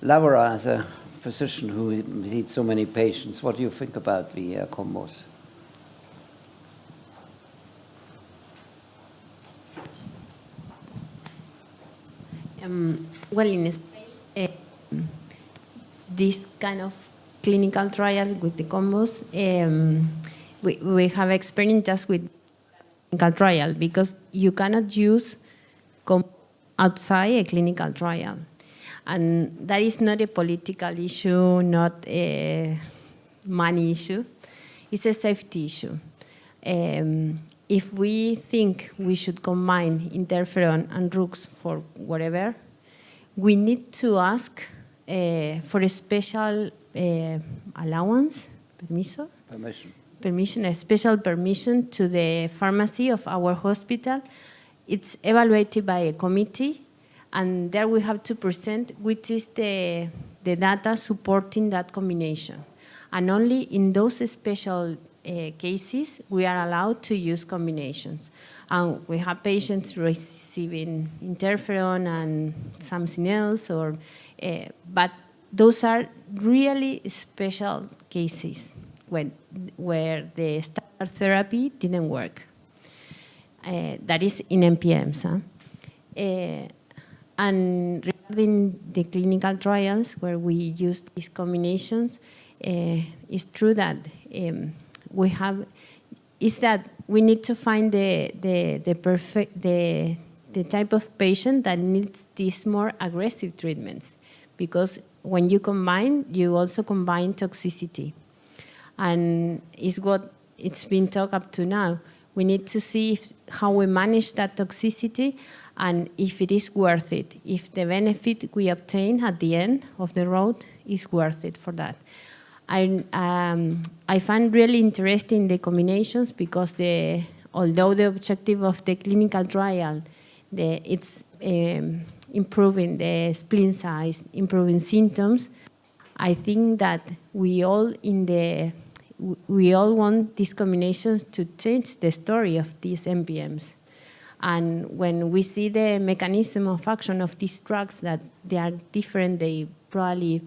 Laura, as a physician who sees so many patients, what do you think about the combos? Well, in this kind of clinical trial with the combos, we have experience just with clinical trial because you cannot use outside a clinical trial. And that is not a political issue, not a money issue. It's a safety issue. If we think we should combine interferon and RUX for whatever, we need to ask for a special allowance, permission, a special permission to the pharmacy of our hospital. It's evaluated by a committee, and there we have to present which is the data supporting that combination. And only in those special cases, we are allowed to use combinations. And we have patients receiving interferon and something else, but those are really special cases where the standard therapy didn't work. That is in MPMs. And regarding the clinical trials where we use these combinations, it's true that we need to find the type of patient that needs these more aggressive treatments, because when you combine, you also combine toxicity, and it's what it's been talked up to now. We need to see how we manage that toxicity and if it is worth it, if the benefit we obtain at the end of the road is worth it for that. I find really interesting the combinations because although the objective of the clinical trial, it's improving the spleen size, improving symptoms, I think that we all want these combinations to change the story of these MPMs. And when we see the mechanism of action of these drugs, that they are different, they probably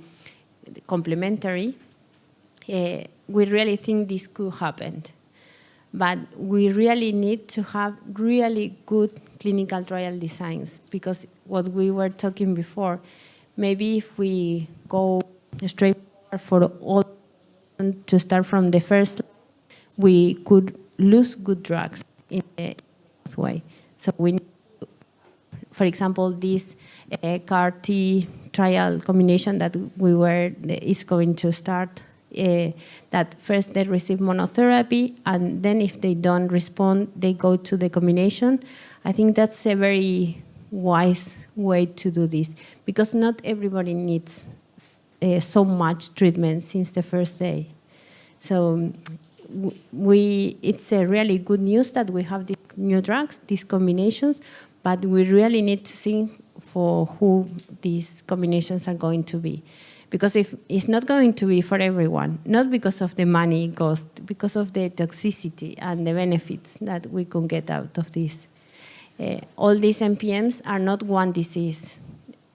complementary, we really think this could happen. But we really need to have really good clinical trial designs, because what we were talking before, maybe if we go straight for all to start from the first, we could lose good drugs in this way. So we need to, for example, this CAR-T trial combination that is going to start, that first they receive monotherapy, and then if they don't respond, they go to the combination. I think that's a very wise way to do this, because not everybody needs so much treatment since the first day. So it's a really good news that we have these new drugs, these combinations, but we really need to think for who these combinations are going to be. Because if it's not going to be for everyone, not because of the money cost, because of the toxicity and the benefits that we can get out of this. All these MPMs are not one disease,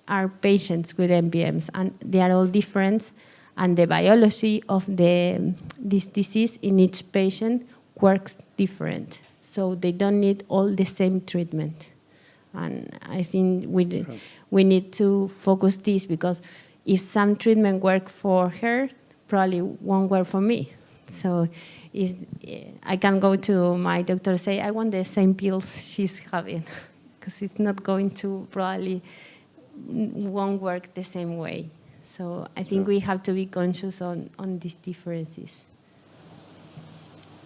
are patients with MPMs, and they are all different, and the biology of this disease in each patient works different. So they don't need all the same treatment. And I think we need to focus this, because if some treatment works for her, probably won't work for me. So I can go to my doctor and say, I want the same pills she's having, because it's not going to, probably won't work the same way. So I think we have to be conscious on these differences.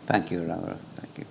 Thank you, Laura. Thank you.